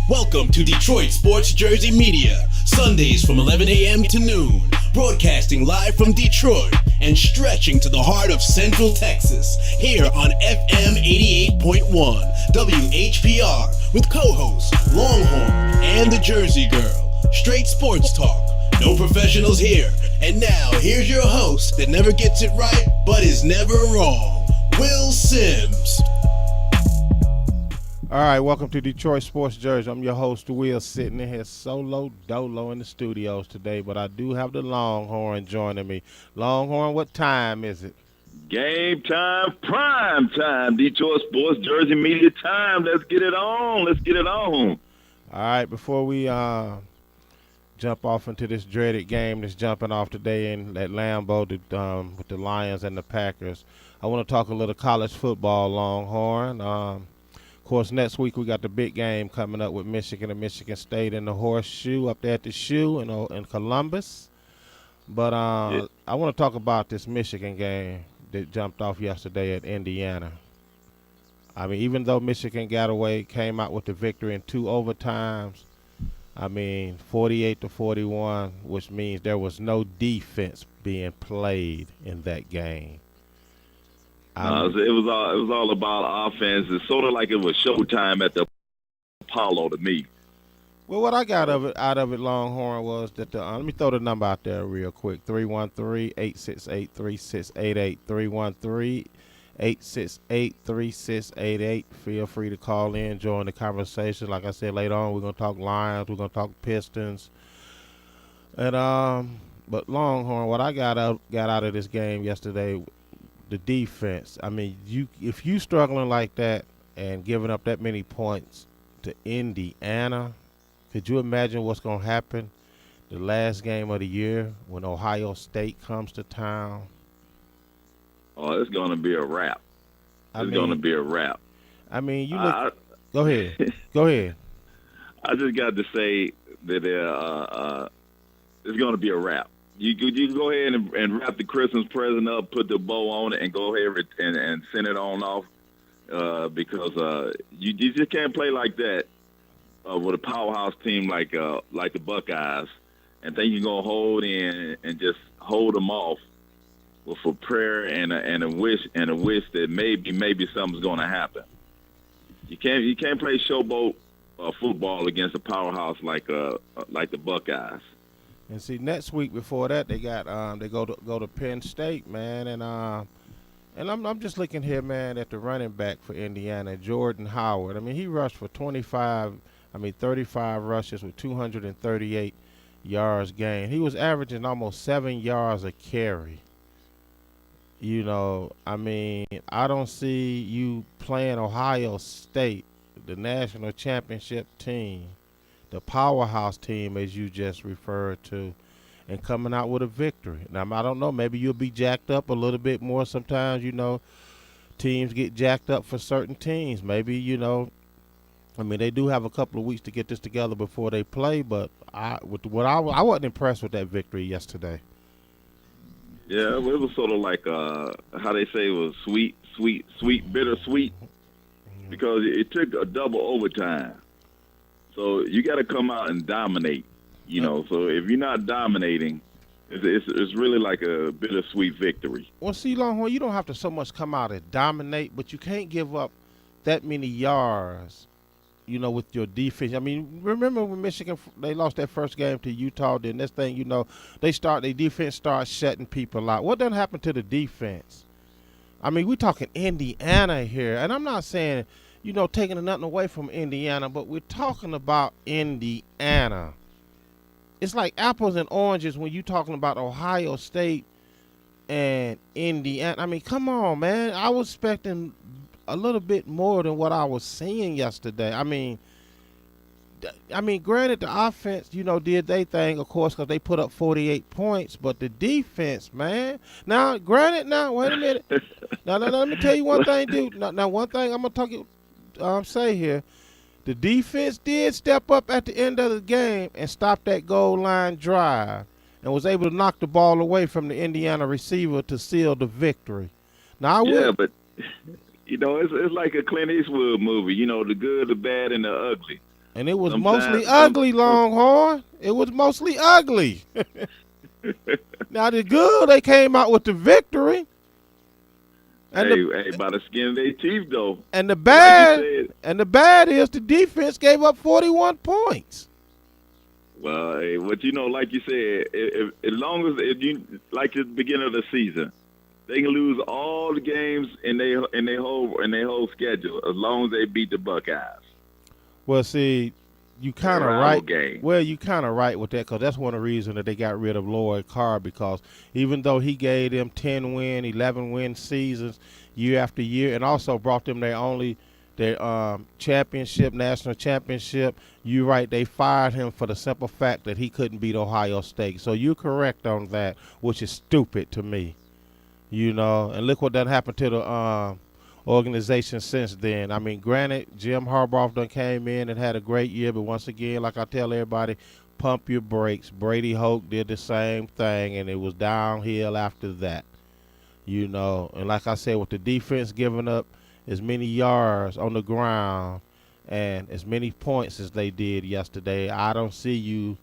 Welcome to Detroit Sports Jersey Media, Sundays from 11 a.m. to noon, broadcasting live from Detroit and stretching to the heart of Central Texas, here on FM 88.1 WHPR with co-hosts Longhorn and the Jersey Girl. Straight sports talk, no professionals here. And now, here's your host that never gets it right but is never wrong, Will Sims. All right, welcome to Detroit Sports Jersey. I'm your host, Will, sitting in here solo dolo in the studios today, but I do have the Longhorn joining me. Longhorn, what time is it? Game time, prime time, Detroit Sports Jersey Media time. Let's get it on. Let's get it on. All right, before we jump off into this dreaded game that's jumping off today at Lambeau with the Lions and the Packers, I want to talk a little college football, Longhorn. Of course, next week we got the big game coming up with Michigan and Michigan State in the Horseshoe up there at the Shoe in Columbus. But I want to talk about this Michigan game that jumped off yesterday at Indiana. I mean, even though Michigan came out with the victory in 2 overtimes, 48-41, which means there was no defense being played in that game. It was all about offense. It's sort of like it was showtime at the Apollo to me. Well, what I got out of it, Longhorn, was that let me throw the number out there real quick: 313-868-3688. 313-868-3688. Feel free to call in, join the conversation. Like I said, later on we're gonna talk Lions, we're gonna talk Pistons, and but Longhorn, what I got out of this game yesterday. The defense. I mean, if you struggling like that and giving up that many points to Indiana, could you imagine what's going to happen the last game of the year when Ohio State comes to town? Oh, it's going to be a wrap. It's going to be a wrap. I mean, you look. Go ahead. Go ahead. I just got to say that it's going to be a wrap. You go ahead and wrap the Christmas present up, put the bow on it, and go ahead and send it on off because you just can't play like that with a powerhouse team like the Buckeyes and think you're going to hold in and just hold them off with a prayer and a wish that maybe something's going to happen. You can't play showboat football against a powerhouse like the Buckeyes. And see, next week before that, they got they go to Penn State, man, and I'm just looking here, man, at the running back for Indiana, Jordan Howard. I mean, he rushed for 35 rushes with 238 yards gained. He was averaging almost 7 yards a carry. You know, I mean, I don't see you playing Ohio State, the national championship team, the powerhouse team, as you just referred to, and coming out with a victory. Now, I don't know, maybe you'll be jacked up a little bit more sometimes. You know, teams get jacked up for certain teams. Maybe, you know, I mean, they do have a couple of weeks to get this together before they play, but I wasn't impressed with that victory yesterday. Yeah, it was sort of like how they say it was sweet, bittersweet, because it took a double overtime. So you got to come out and dominate, you know. So if you're not dominating, it's really like a bittersweet victory. Well, see, Longhorn, you don't have to so much come out and dominate, but you can't give up that many yards, you know, with your defense. I mean, remember when Michigan, they lost that first game to Utah, then this thing, you know, their defense starts shutting people out. What done happened to the defense? I mean, we're talking Indiana here, and I'm not saying, you know, taking nothing away from Indiana, but we're talking about Indiana. It's like apples and oranges when you're talking about Ohio State and Indiana. I mean, come on, man. I was expecting a little bit more than what I was seeing yesterday. I mean, granted, the offense, you know, did their thing, of course, because they put up 48 points, but the defense, man. Now, granted, wait a minute. Now, let me tell you one thing, dude. Now, one thing I'm going to say here. The defense did step up at the end of the game and stop that goal line drive and was able to knock the ball away from the Indiana receiver to seal the victory. Now, but, you know, it's like a Clint Eastwood movie, you know, the good, the bad, and the ugly. And it was Sometimes, mostly ugly, Longhorn. It was mostly ugly. Now the good, they came out with the victory. And hey, by the skin of their teeth, though. and the Like you bad said, and the bad is the defense gave up 41 points. well, hey, like you said, as long as you like at the beginning of the season, they can lose all the games in their whole schedule as long as they beat the Buckeyes. Well, see, you kind of right. Well, you kind of right with that because that's one of the reasons that they got rid of Lloyd Carr, because even though he gave them 10-win, 11-win seasons year after year, and also brought them their championship, national championship, you're right, they fired him for the simple fact that he couldn't beat Ohio State. So you're correct on that, which is stupid to me. And look what done happened to the organization since then. I mean, granted, Jim Harbaugh done came in and had a great year, but once again, like I tell everybody, pump your brakes. Brady Hoke did the same thing, and it was downhill after that. And like I said, with the defense giving up as many yards on the ground and as many points as they did yesterday, I don't see you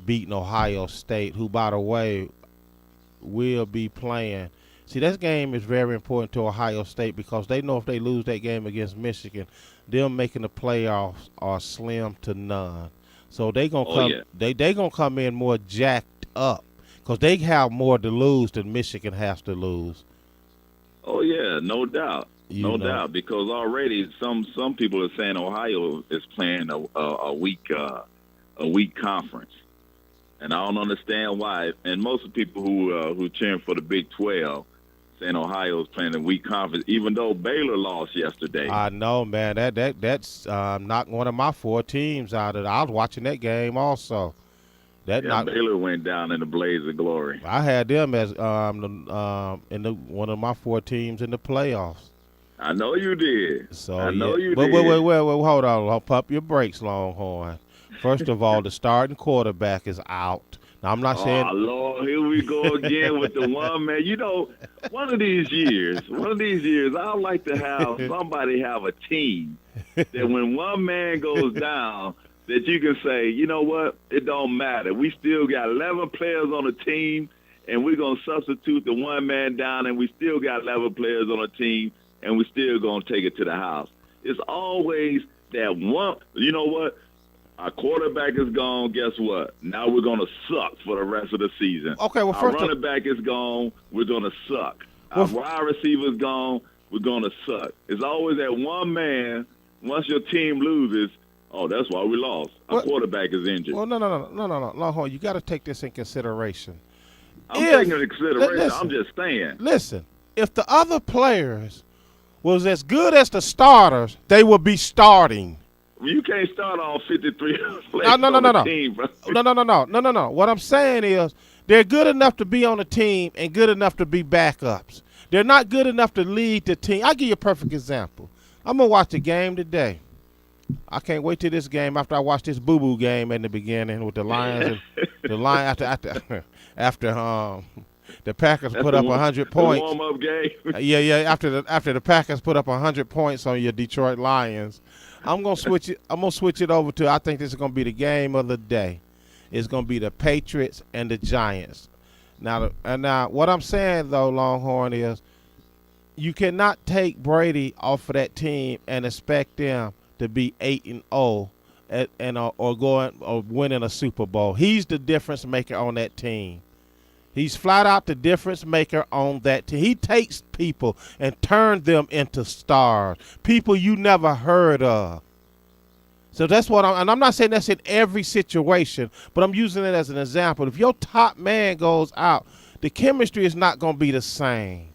beating Ohio State, who, by the way, will be playing. See, this game is very important to Ohio State because they know if they lose that game against Michigan, them making the playoffs are slim to none. So they gonna come. Yeah. They gonna come in more jacked up because they have more to lose than Michigan has to lose. Oh yeah, no doubt, no doubt. Because already some people are saying Ohio is playing a weak conference. And I don't understand why. And most of the people who cheering for the Big 12 saying Ohio is playing a weak conference, even though Baylor lost yesterday. I know, man. That's knocked one of my 4 teams out of it. I was watching that game also. Baylor went down in a blaze of glory. I had them as one of my 4 teams in the playoffs. I know you did. So I know you did. Wait, hold on. Pump your brakes, Longhorn. First of all, the starting quarterback is out. Now, I'm not saying. Oh, Lord, here we go again with the one man. One of these years, I'd like to have somebody have a team that when one man goes down, that you can say, you know what, it don't matter. We still got 11 players on the team, and we're going to substitute the one man down, and we still got 11 players on the team, and we're still going to take it to the house. It's always that one, you know what? Our quarterback is gone. Guess what? Now we're going to suck for the rest of the season. Okay, well, our running back is gone. We're going to suck. Our wide receiver is gone. We're going to suck. It's always that one man. Once your team loses, oh, that's why we lost. Our quarterback is injured. Well, no. Longhorn, you got to take this in consideration. I'm taking it in consideration. Listen, I'm just saying. Listen, if the other players was as good as the starters, they would be starting. You can't start all 53 players on the team, bro. No. What I'm saying is they're good enough to be on the team and good enough to be backups. They're not good enough to lead the team. I'll give you a perfect example. I'm going to watch the game today. I can't wait till this game after I watch this boo-boo game in the beginning with the Lions and the Lions after the Packers put up 100 points. The warm-up game. Yeah. After the Packers put up 100 points on your Detroit Lions, I'm gonna switch it over to. I think this is gonna be the game of the day. It's gonna be the Patriots and the Giants. Now, what I'm saying though, Longhorn, is you cannot take Brady off of that team and expect them to be 8-0 or winning a Super Bowl. He's the difference maker on that team. He's flat out the difference maker on that team. He takes people and turns them into stars, people you never heard of. So that's what I'm not saying that's in every situation, but I'm using it as an example. If your top man goes out, the chemistry is not going to be the same.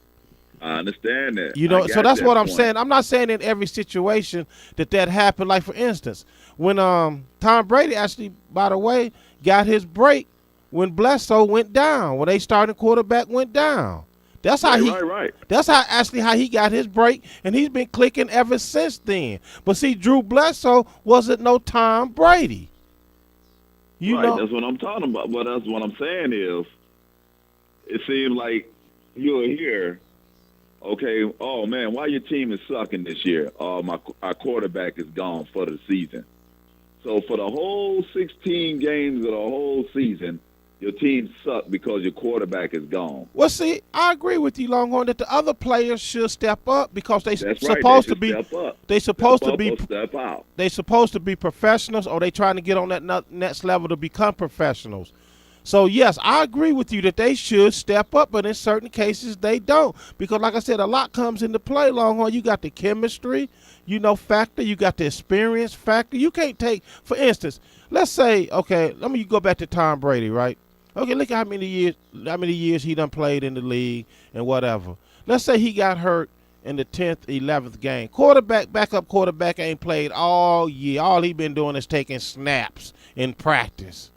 I understand that. So that's what I'm saying. I'm not saying in every situation that happened. Like, for instance, when Tom Brady actually, by the way, got his break when Bledsoe went down, when they starting quarterback went down. That's how right. That's how he got his break, and he's been clicking ever since then. But see, Drew Bledsoe wasn't no Tom Brady. That's what I'm talking about. But that's what I'm saying is, it seems like you're here. Okay, oh man, why your team is sucking this year? Our quarterback is gone for the season. So for the whole 16 games of the whole season, your team sucked because your quarterback is gone. Well, see, I agree with you, Longhorn, that the other players should step up because they That's right. They supposed to should be. step up. They Step supposed to up be. or step out. They supposed to be professionals, or they trying to get on that next level to become professionals. So yes, I agree with you that they should step up, but in certain cases they don't, because like I said, a lot comes into play. Longhorn, you got the chemistry, factor. You got the experience factor. You can't take, for instance, let's say, okay, let me go back to Tom Brady, right? Okay, look at how many years he done played in the league and whatever. Let's say he got hurt in the 10th, 11th game. Backup quarterback ain't played all year. All he been doing is taking snaps in practice.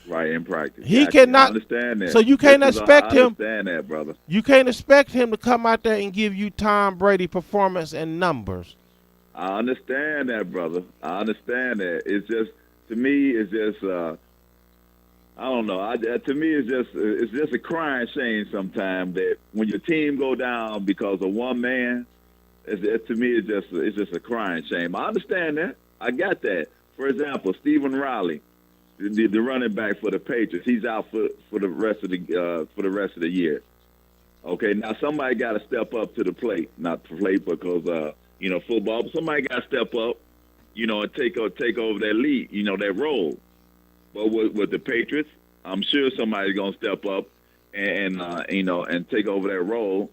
Right, in practice. He Gotcha. cannot. I understand that. So you can't expect him. I understand that, brother. You can't expect him to come out there and give you Tom Brady performance and numbers. I understand that, brother. I understand that. It's just, to me, it's just, I don't know. To me, it's just a crying shame sometimes that when your team go down because of one man, to me, it's just a crying shame. I understand that. I got that. For example, Stephen Riley, the running back for the Patriots, he's out for the rest of the year. Okay, now somebody got to step up to the plate, not to play because football, but somebody got to step up, and take over that lead, that role. But with the Patriots, I'm sure somebody's gonna step up and take over that role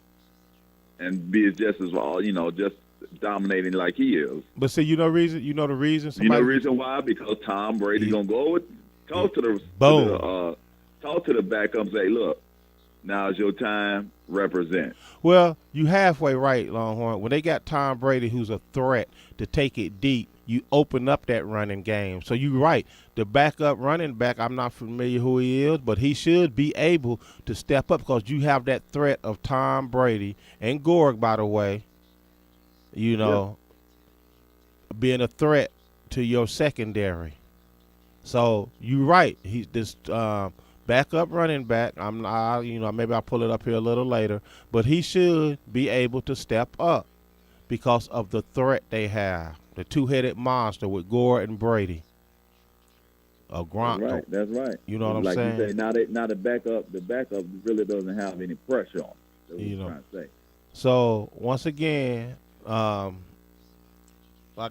and be just as well, just dominating like he is. But see, the reason. You know the reason why? Because Tom Brady's gonna go talk to the backup and say, look, now's your time, represent. Well, you halfway right, Longhorn. When they got Tom Brady, who's a threat to take it deep, you open up that running game. So you're right. The backup running back, I'm not familiar who he is, but he should be able to step up because you have that threat of Tom Brady and Gorg, by the way, being a threat to your secondary. So you're right. He's this backup running back. Maybe I'll pull it up here a little later, but he should be able to step up because of the threat they have. The two-headed monster with Gore and Brady. Gronk. That's right. You know what I'm saying? Like you say, now the backup really doesn't have any pressure on. That's what I'm trying to say. So once again, like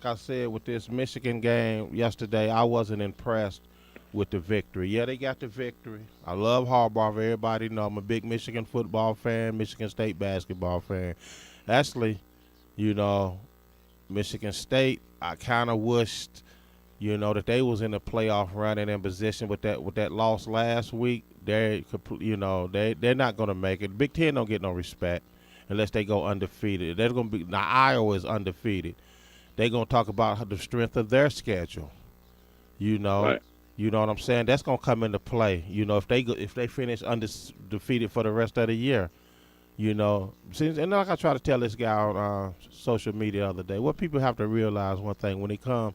I said with this Michigan game yesterday, I wasn't impressed with the victory. Yeah, they got the victory. I love Harbaugh. Everybody know I'm a big Michigan football fan, Michigan State basketball fan. Actually, Michigan State, I kind of wished, that they was in the playoff running in position with that loss last week. They're not going to make it. Big Ten don't get no respect unless they go undefeated. They're going to be now. Iowa is undefeated. They're going to talk about the strength of their schedule. Right. You know what I'm saying? That's going to come into play. If they finish undefeated for the rest of the year. And like I try to tell this guy on social media the other day, what people have to realize one thing, when it comes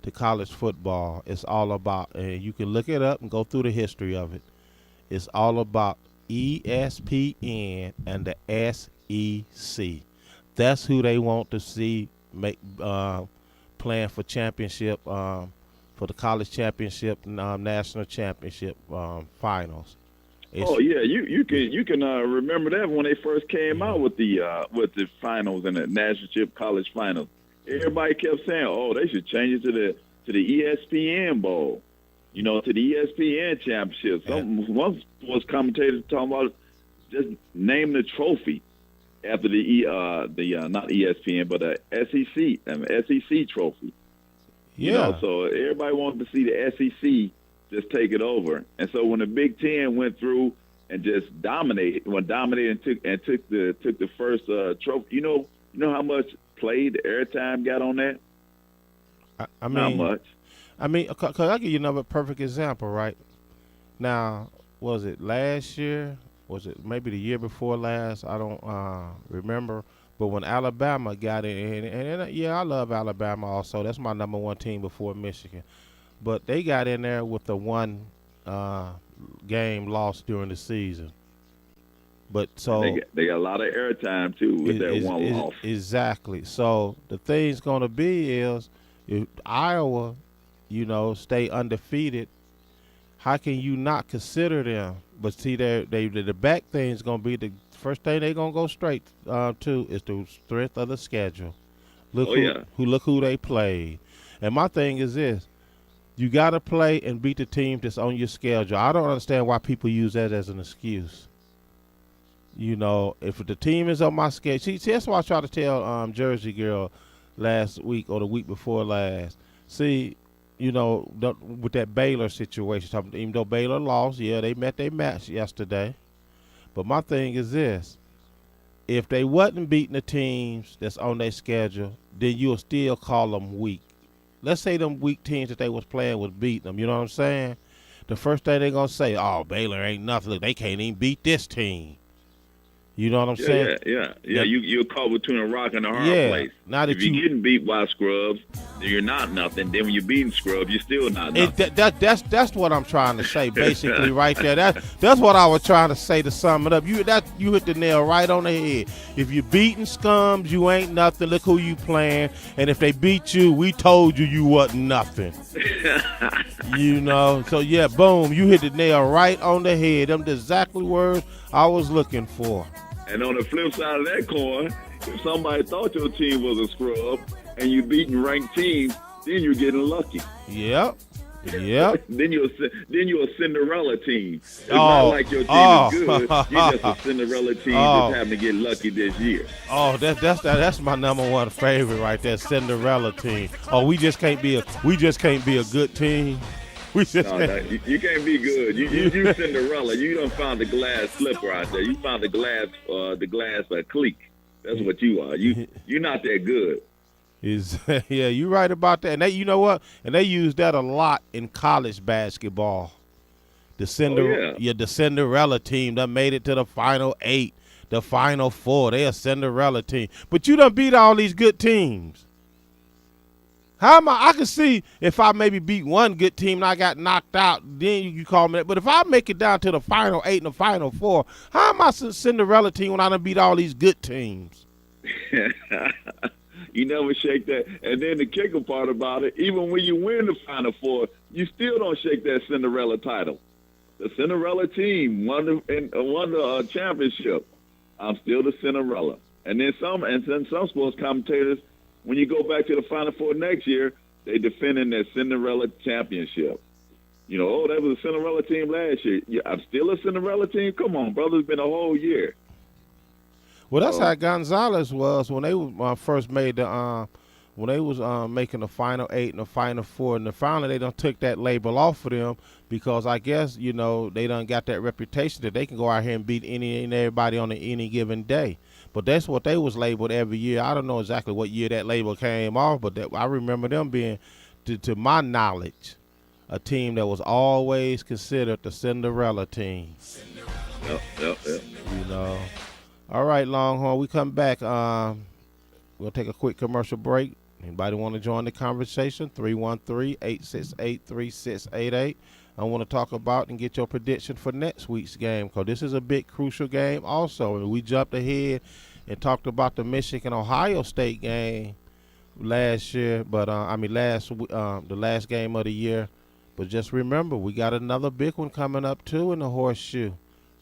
to college football, it's all about, and you can look it up and go through the history of it, it's all about ESPN and the SEC. That's who they want to see playing for championship, for the college championship, national championship finals. You can remember that when they first came out with the finals and the national college finals. Everybody kept saying, "Oh, they should change it to the ESPN Bowl, to the ESPN championship." One was commentators talking about just name the trophy after the not ESPN but the SEC trophy. Yeah. So everybody wanted to see the SEC just take it over. And so when the Big Ten went through and just dominated and took the first trophy, you know how much play the airtime got on that? I mean, not much. I mean, cause I'll give you another perfect example, right? Now, was it last year? Was it maybe the year before last? I don't remember. But when Alabama got in, and yeah, I love Alabama also. That's my number one team before Michigan. But they got in there with the one game lost during the season. But so they got a lot of airtime too with that one loss. Exactly. So the thing's going to be is if Iowa stay undefeated, how can you not consider them? But see, the back thing is going to be the first thing they're going to go straight to is the strength of the schedule. Look who they played. And my thing is this. You got to play and beat the team that's on your schedule. I don't understand why people use that as an excuse. If the team is on my schedule. See, that's why I tried to tell Jersey Girl last week or the week before last. See, with that Baylor situation, even though Baylor lost, they met their match yesterday. But my thing is this. If they wasn't beating the teams that's on their schedule, then you'll still call them weak. Let's say them weak teams that they was playing was beating them. You know what I'm saying? The first thing they're going to say, oh, Baylor ain't nothing. Look, they can't even beat this team. You know what I'm saying? Yeah. You're caught between a rock and a hard place. Now that if you're getting beat by scrubs, then you're not nothing. Then when you're beating scrubs, you're still not nothing. That's what I'm trying to say, basically, right there. That's what I was trying to say to sum it up. You hit the nail right on the head. If you're beating scums, you ain't nothing. Look who you playing. And if they beat you, we told you wasn't nothing. So yeah, boom, you hit the nail right on the head. Them the exactly words I was looking for. And on the flip side of that coin, if somebody thought your team was a scrub and you beating ranked teams, then you're getting lucky. Yep. then you're a Cinderella team. It's not like your team is good. You're just a Cinderella team just having to get lucky this year. Oh, that's my number one favorite right there, Cinderella team. Oh, we just can't be a good team. You can't be good. You Cinderella. You done found the glass slipper out there. You found the glass cleek. That's what you are. You're not that good. Yeah, you're right about that. And you know what? And they use that a lot in college basketball. The Cinderella team that made it to the Final 8, the Final 4. They're a Cinderella team. But you done beat all these good teams. How am I can see if I maybe beat one good team and I got knocked out, then you call me that. But if I make it down to the Final 8 and the Final 4, how am I a Cinderella team when I done beat all these good teams? You never shake that. And then the kicker part about it, even when you win the Final 4, you still don't shake that Cinderella title. The Cinderella team won the championship. I'm still the Cinderella. And then some sports commentators, when you go back to the Final Four next year, they defending their Cinderella championship. That was a Cinderella team last year. Yeah, I'm still a Cinderella team? Come on, brother. It's been a whole year. Well, that's how Gonzalez was when they first made when they was making the Final 8 and the Final 4. And finally they done took that label off of them because I guess, they done got that reputation that they can go out here and beat any and everybody on any given day. But that's what they was labeled every year. I don't know exactly what year that label came off, but I remember them being, to my knowledge, a team that was always considered the Cinderella team. Yep. All right, Longhorn, we come back. We'll take a quick commercial break. Anybody want to join the conversation? 313-868-3688. I want to talk about and get your prediction for next week's game because this is a big crucial game also. And we jumped ahead and talked about the Michigan-Ohio State game last year, but the last game of the year. But just remember, we got another big one coming up too in the horseshoe.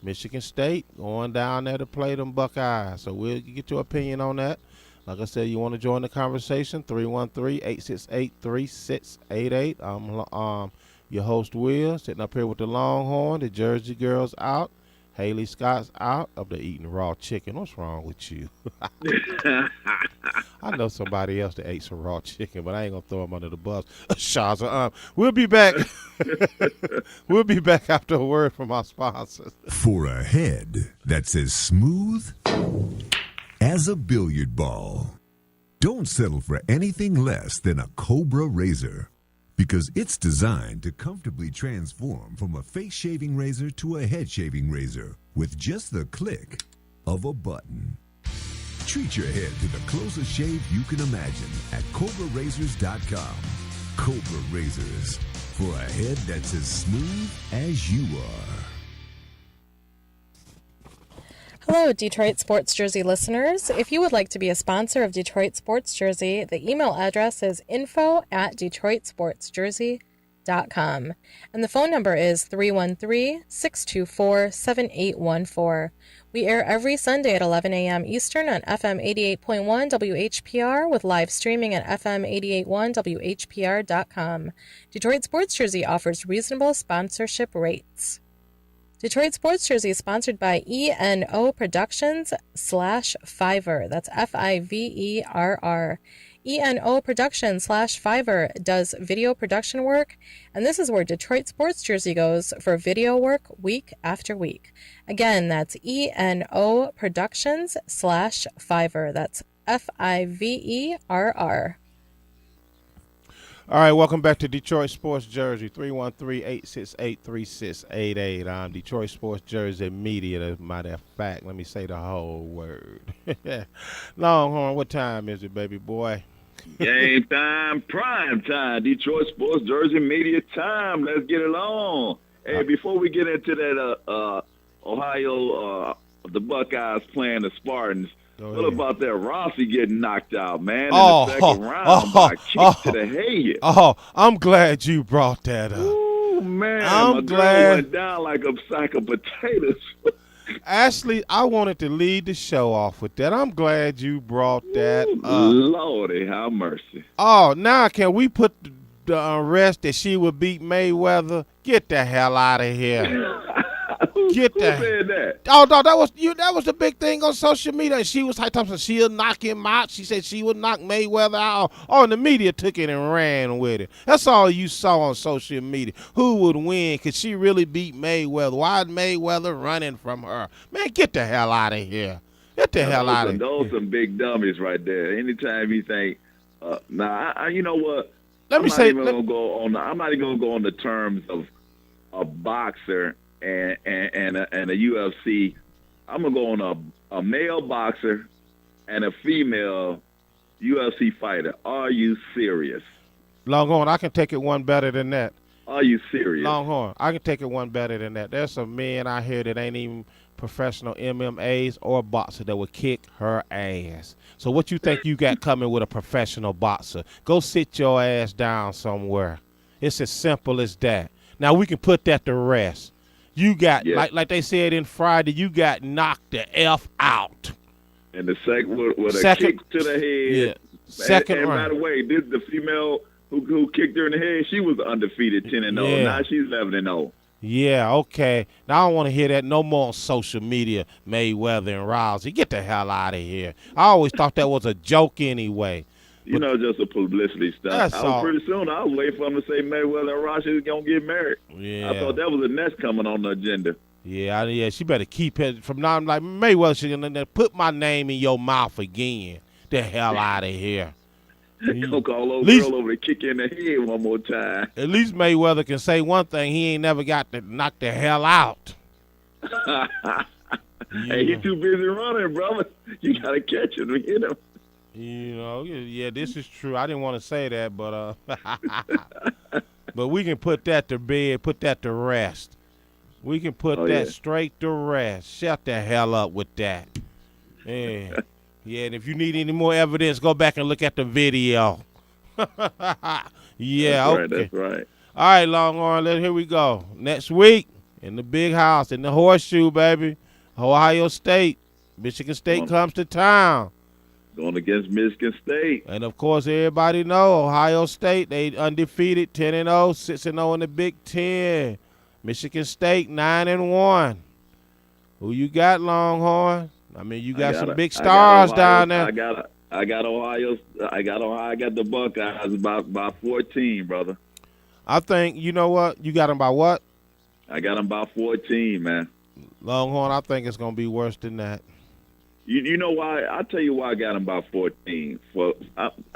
Michigan State going down there to play them Buckeyes. So we'll get your opinion on that. Like I said, you want to join the conversation, 313-868-3688. I'm your host, Will, sitting up here with the Longhorn. The Jersey girls out. Haley Scott's out up there eating raw chicken. What's wrong with you? I know somebody else that ate some raw chicken, but I ain't going to throw them under the bus. Shaza, we'll be back. We'll be back after a word from our sponsors. For a head that's as smooth as a billiard ball, don't settle for anything less than a Cobra razor. Because it's designed to comfortably transform from a face shaving razor to a head shaving razor with just the click of a button. Treat your head to the closest shave you can imagine at CobraRazors.com. Cobra Razors, for a head that's as smooth as you are. Hello, Detroit Sports Jersey listeners. If you would like to be a sponsor of Detroit Sports Jersey, the email address is info@detroitsportsjersey.com. And the phone number is 313-624-7814. We air every Sunday at 11 a.m. Eastern on FM 88.1 WHPR with live streaming at FM 88.1 WHPR.com. Detroit Sports Jersey offers reasonable sponsorship rates. Detroit Sports Jersey is sponsored by ENO Productions /Fiverr. That's Fiverr. ENO Productions /Fiverr does video production work, and this is where Detroit Sports Jersey goes for video work week after week. Again, that's ENO Productions /Fiverr. That's Fiverr. All right, welcome back to Detroit Sports Jersey, 313-868-3688. I'm Detroit Sports Jersey Media. As a matter of fact, let me say the whole word. Longhorn, what time is it, baby boy? Game time, prime time. Detroit Sports Jersey Media time. Let's get it on. Hey, before we get into that Ohio, the Buckeyes playing the Spartans, what about that Rossi getting knocked out, man, in the second round by a kick to the head? Oh, I'm glad you brought that up. Ooh, man, I'm glad. Girl went down like a sack of potatoes. Ashley, I wanted to lead the show off with that. I'm glad you brought that up. Lordy, have mercy. Oh, now can we put the arrest that she would beat Mayweather? Get the hell out of here. Who said that? Oh no, that was the big thing on social media. And she was talking, she'll knock him out. She said she would knock Mayweather out. Oh, and the media took it and ran with it. That's all you saw on social media. Who would win? Could she really beat Mayweather? Why is Mayweather running from her? Man, get the hell out of here. Get the hell out of here. Those some big dummies right there. Anytime you think, you know what? I'm not even gonna go on the terms of a boxer and a UFC. I'm gonna go on a male boxer and a female UFC fighter. Are you serious? Longhorn, I can take it one better than that. Are you serious? Longhorn, I can take it one better than that. There's some men out here that ain't even professional MMAs or boxer that would kick her ass. So what you think you got coming with a professional boxer? Go sit your ass down somewhere. It's as simple as that. Now we can put that to rest. You got, like they said in Friday, you got knocked the F out. And the second with a kick to the head. Yeah. Second and round. by the way, the female who kicked her in the head, she was undefeated 10-0. Yeah. Now she's 11-0. Yeah, okay. Now I don't want to hear that no more on social media, Mayweather and Rousey. Get the hell out of here. I always thought that was a joke anyway. You know, just a publicity stunt. Pretty soon, I was waiting for him to say Mayweather and Rousey was going to get married. Yeah. I thought that was the next coming on the agenda. Yeah, she better keep it. From now on, like, Mayweather should put my name in your mouth again. The hell out of here. Go call old girl over to kick you in the head one more time. At least Mayweather can say one thing. He ain't never got to knock the hell out. Hey, he's too busy running, brother. You got to catch him and hit him. You know, yeah, this is true. I didn't want to say that, but but we can put that to bed, put that to rest. We can put that straight to rest. Shut the hell up with that. Yeah. Yeah, and if you need any more evidence, go back and look at the video. Yeah, that's okay. Right, that's right. All right, Longhorn, here we go. Next week, in the big house, in the horseshoe, baby, Ohio State. Michigan State comes to town. Going against Michigan State. And, of course, everybody know Ohio State, they undefeated, 10-0, 6-0 in the Big Ten. Michigan State, 9-1. Who you got, Longhorn? I mean, you got some big stars down there. I got Ohio. I got the Buckeyes by 14, brother. I think, you know what? You got them by what? I got them by 14, man. Longhorn, I think it's going to be worse than that. You know why? I'll tell you why I got them by 14.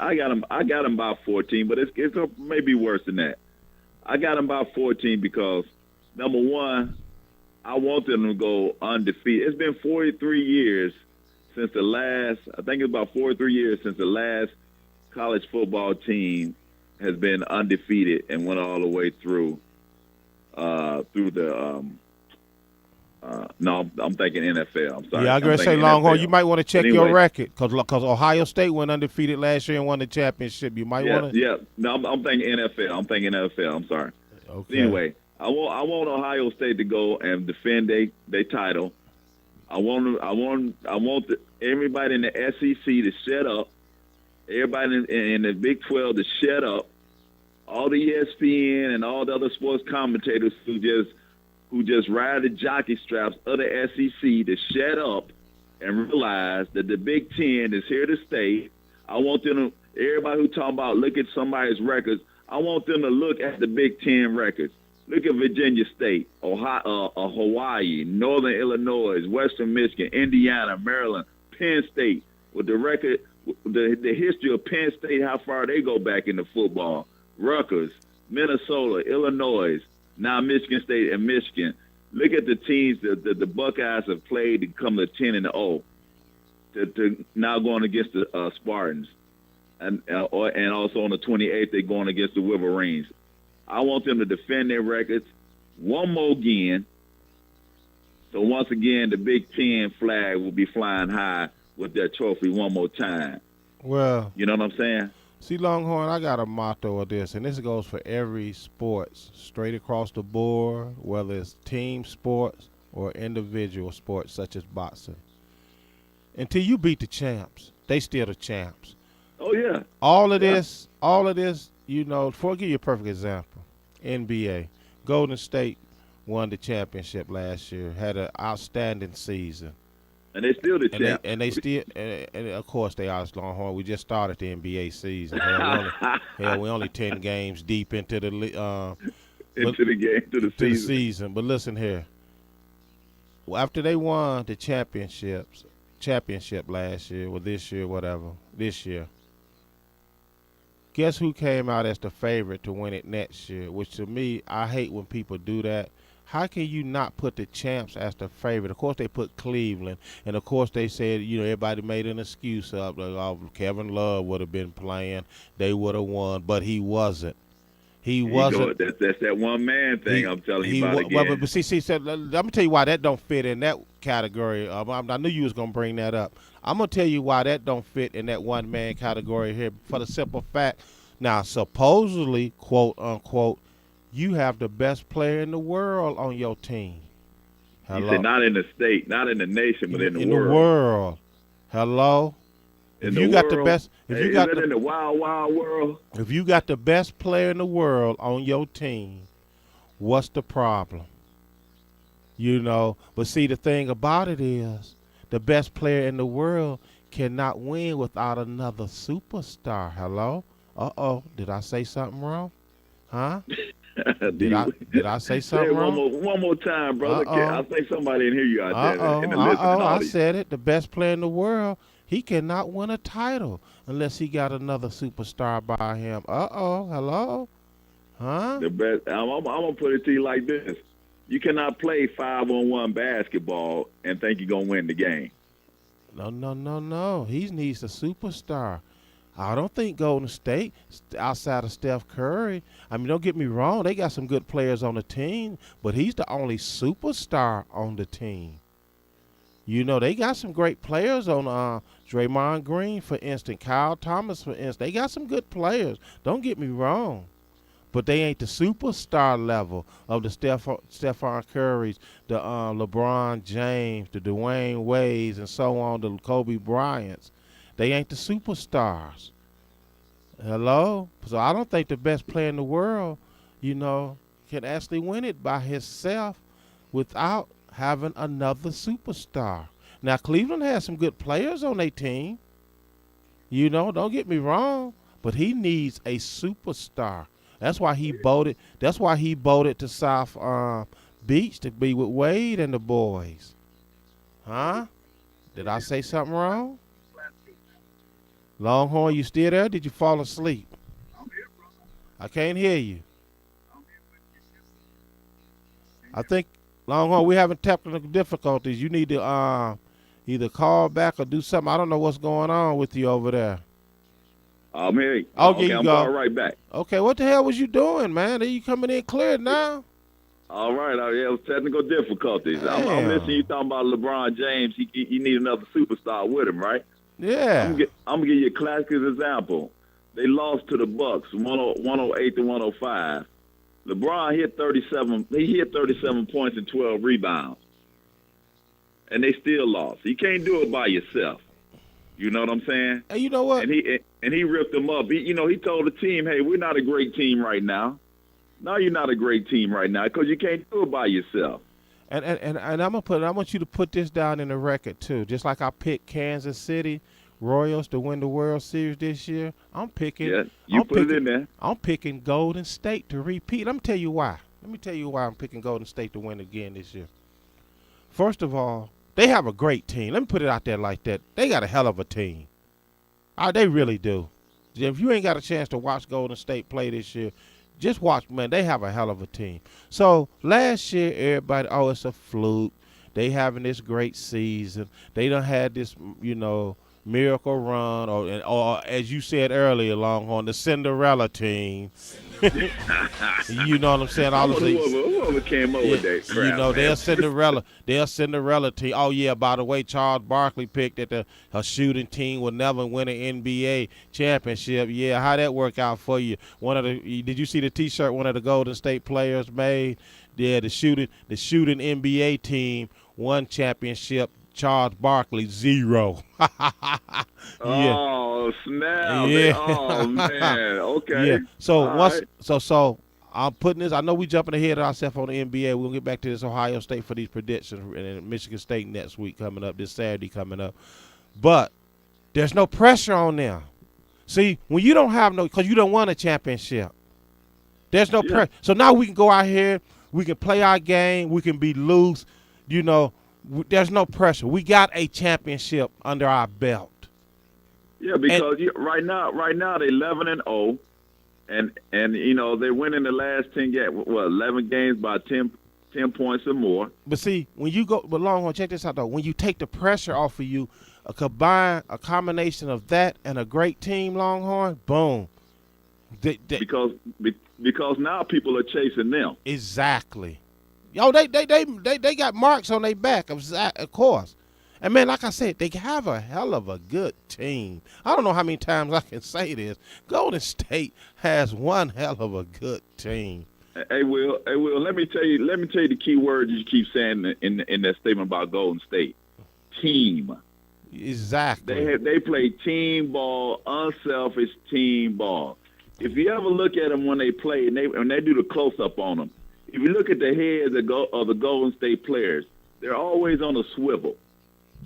I got them by 14, but it's maybe worse than that. I got them by 14 because, number one, I want them to go undefeated. It's been 43 years since the last – I think it's about 43 years since the last college football team has been undefeated and went all the way through the No, I'm thinking NFL. I'm sorry. Yeah, I was going to say thinking Longhorn. NFL. You might want to check Anyway, your record because Ohio State went undefeated last year and won the championship. You might want to. Yeah. No, I'm thinking NFL. I'm thinking NFL. I'm sorry. Okay. Anyway, I want Ohio State to go and defend their title. I want everybody in the SEC to shut up. Everybody in the Big 12 to shut up. All the ESPN and all the other sports commentators who just ride the jockey straps of the SEC to shut up and realize that the Big Ten is here to stay. I want them to, everybody who talking about look at somebody's records, I want them to look at the Big Ten records. Look at Virginia State, Ohio, Hawaii, Northern Illinois, Western Michigan, Indiana, Maryland, Penn State, with the record, the history of Penn State, how far they go back into football. Rutgers, Minnesota, Illinois, now Michigan State and Michigan. Look at the teams that the Buckeyes have played to come to 10-0, to now going against the Spartans, and also on the 28th they're going against the Wolverines. I want them to defend their records one more again. So once again, the Big Ten flag will be flying high with their trophy one more time. Well, you know what I'm saying? See, Longhorn, I got a motto of this, and this goes for every sports, straight across the board, whether it's team sports or individual sports such as boxing. Until you beat the champs, they still the champs. Oh, yeah. All of this, you know, I'll give you a perfect example. NBA. Golden State won the championship last year, had an outstanding season. And they still the champ. And of course they are Longhorn. We just started the NBA season. We only 10 games deep into the season. But listen here. After they won the championship last year, or this year, guess who came out as the favorite to win it next year? Which to me, I hate when people do that. How can you not put the champs as the favorite? Of course, they put Cleveland, and of course, they said, you know, everybody made an excuse up. Like, oh, Kevin Love would have been playing. They would have won, but he wasn't. He wasn't. That's that one man thing I'm telling you about again. But see, let me tell you why that don't fit in that category. I knew you was going to bring that up. I'm going to tell you why that don't fit in that one man category here for the simple fact. Now, supposedly, quote, unquote, you have the best player in the world on your team. Hello? He said not in the state, not in the nation, but in the world. In the world. Hello? If you got the best, if you got in the wild, wild world. If you got the best player in the world on your team, what's the problem? You know, but see, the thing about it is the best player in the world cannot win without another superstar. Hello? Uh-oh, did I say something wrong? Huh? Did I say something wrong? One more time, brother. I think somebody didn't hear you out there in the listening audience. I said it. The best player in the world, he cannot win a title unless he got another superstar by him. Hello? Huh? The best. I'm gonna put it to you like this: you cannot play 5-on-1 basketball and think you're gonna win the game. No. He needs a superstar. I don't think Golden State, outside of Steph Curry, I mean, don't get me wrong, they got some good players on the team, but he's the only superstar on the team. You know, they got some great players on Draymond Green, for instance, Kyle Thomas, for instance. They got some good players. Don't get me wrong. But they ain't the superstar level of the Stephen Currys, the LeBron James, the Dwayne Wades, and so on, the Kobe Bryants. They ain't the superstars. Hello? So I don't think the best player in the world, you know, can actually win it by himself without having another superstar. Now, Cleveland has some good players on their team. You know, don't get me wrong, but he needs a superstar. That's why he boated to South Beach to be with Wade and the boys. Huh? Did I say something wrong? Longhorn, you still there? Did you fall asleep? I'm here, brother. I can't hear you. I'm here with you. I think, Longhorn, we're having technical difficulties. You need to either call back or do something. I don't know what's going on with you over there. I'm here. Okay, you I'm go. right back. Okay, what the hell was you doing, man? Are you coming in clear now? All right. Yeah, it was technical difficulties. I'm listening. You Damn. talking about LeBron James? You need another superstar with him, right? Yeah. I'm gonna give you a classic example. They lost to the Bucks, 108 to 105. LeBron hit 37. He hit 37 points and 12 rebounds, and they still lost. You can't do it by yourself. You know what I'm saying? And you know what? And he ripped them up. He told the team, "Hey, we're not a great team right now. No, you're not a great team right now because you can't do it by yourself." And I want you to put this down in the record too. Just like I picked Kansas City Royals to win the World Series this year, I'm picking. Yeah, you I'm put picking, it in there. I'm picking Golden State to repeat. Let me tell you why. Let me tell you why I'm picking Golden State to win again this year. First of all, they have a great team. Let me put it out there like that. They got a hell of a team. They really do. If you ain't got a chance to watch Golden State play this year, just watch, man. They have a hell of a team. So last year, everybody, oh, it's a fluke. They having this great season. They done had this, miracle run, or as you said earlier, Longhorn, the Cinderella team. You know what I'm saying? All of these. Whoever came up with that crap, they're Cinderella team. Oh yeah, by the way, Charles Barkley picked that her shooting team will never win an NBA championship. Yeah, how that work out for you? Did you see the T-shirt one of the Golden State players made? Yeah, the shooting NBA team won championship. Charles Barkley 0. Yeah. Oh snap! Yeah. Oh man. Okay. Yeah. So All once right. so I'm putting this. I know we jumping ahead of ourselves on the NBA. We'll get back to this Ohio State for these predictions, and then Michigan State next week coming up, this Saturday coming up. But there's no pressure on them. See, when you don't have because you don't won a championship, there's no pressure. So now we can go out here, we can play our game, we can be loose. There's no pressure. We got a championship under our belt. Yeah, because right now they're 11-0, and they're winning the last 10 games, 11 games by 10 points or more. But see, when you go, but Longhorn, check this out though. When you take the pressure off of you, a combination of that and a great team, Longhorn, boom. Because now people are chasing them. Exactly. Yo, they got marks on their back, of course. And man, like I said, they have a hell of a good team. I don't know how many times I can say this. Golden State has one hell of a good team. Hey, Will, let me tell you the key word you keep saying in that statement about Golden State. Team. Exactly. They play team ball, unselfish team ball. If you ever look at them when they play and they do the close up on them, if you look at the heads of the Golden State players, they're always on a swivel.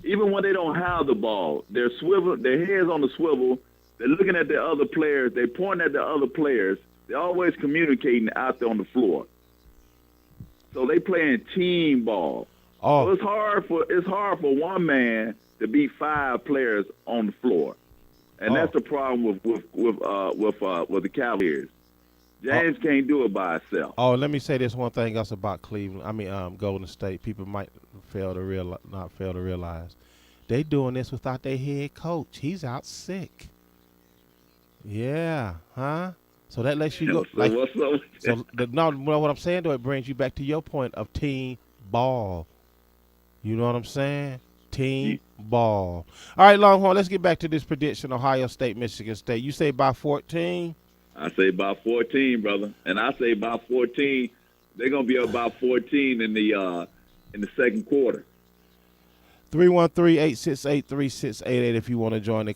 Even when they don't have the ball, their heads on the swivel. They're looking at the other players. They're pointing at the other players. They're always communicating out there on the floor. So they playing team ball. Oh, So it's hard for one man to beat 5 players on the floor, and that's the problem with the Cavaliers. James can't do it by himself. Oh, let me say this one thing else about Cleveland. Golden State. People might not fail to realize they doing this without their head coach. He's out sick. Yeah, huh? So that lets you go. What I'm saying though, it brings you back to your point of team ball. You know what I'm saying? Team ball. All right, Longhorn. Let's get back to this prediction: Ohio State, Michigan State. You say by 14. I say about 14, brother, and I say about 14. They're gonna be about 14 in the second quarter. 313-868-3688 if you want to join the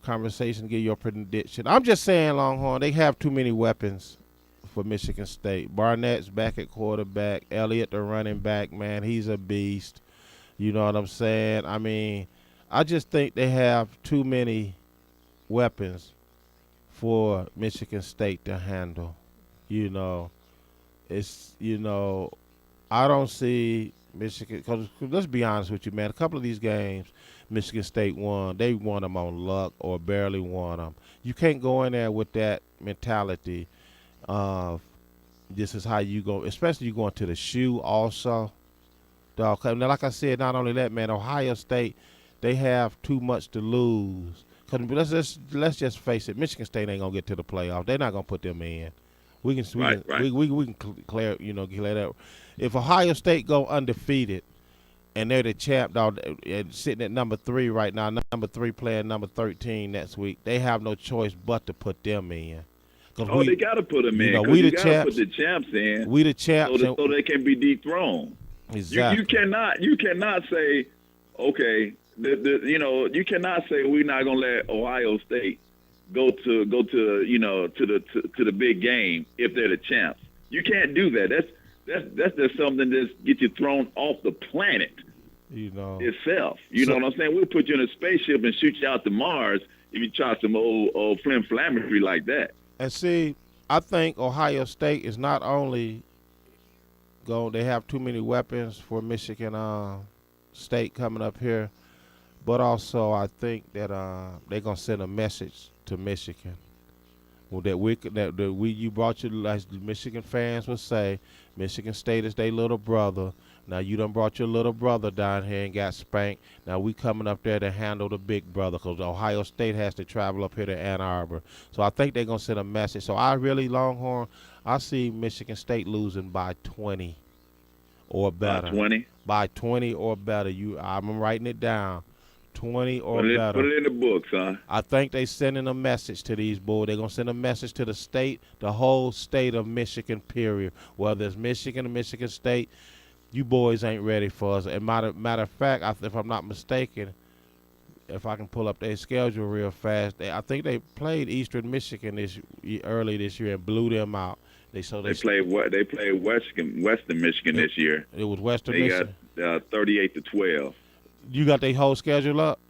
conversation, give your prediction. I'm just saying, Longhorn, they have too many weapons for Michigan State. Barnett's back at quarterback. Elliott, the running back, man, he's a beast. You know what I'm saying? I just think they have too many weapons for Michigan State to handle. I don't see Michigan, because let's be honest with you, man, a couple of these games Michigan State won, they won them on luck or barely won them. You can't go in there with that mentality of this is how you go, especially you going to the shoe also. Dog, now, like I said, not only that, man, Ohio State, they have too much to lose. Cause let's just face it, Michigan State ain't gonna get to the playoff. They're not gonna put them in Right. we can clear clear that. If Ohio State go undefeated and they're the champ, dog, sitting at number 3 right now, number 3 playing number 13 next week, they have no choice but to put them in. Oh, they got to put them in. We the got to put champs. the champs in. We the champs, so they can be dethroned. Exactly. You cannot say, okay, you cannot say we're not gonna let Ohio State go to the big game if they're the champs. You can't do that. That's just something that get you thrown off the planet. Itself. You know what I'm saying? We'll put you in a spaceship and shoot you out to Mars if you try some old flim-flammery like that. And see, I think Ohio State is not only they have too many weapons for Michigan State coming up here, but also I think that they're gonna send a message to Michigan. Well, you brought your, like Michigan fans would say, Michigan State is their little brother. Now you done brought your little brother down here and got spanked. Now we coming up there to handle the big brother because Ohio State has to travel up here to Ann Arbor. So I think they're going to send a message. So I really, Longhorn, I see Michigan State losing by 20 or better. By 20? By 20 or better. I'm writing it down. 20 or better. Put it in the books, huh? I think they sending a message to these boys. They're going to send a message to the state, the whole state of Michigan, period. Whether it's Michigan or Michigan State, you boys ain't ready for us. And matter of fact, if I'm not mistaken, if I can pull up their schedule real fast, I think they played Eastern Michigan early this year and blew them out. They played Western Michigan this year. It was Western Michigan. They got 38-12. You got their whole schedule up?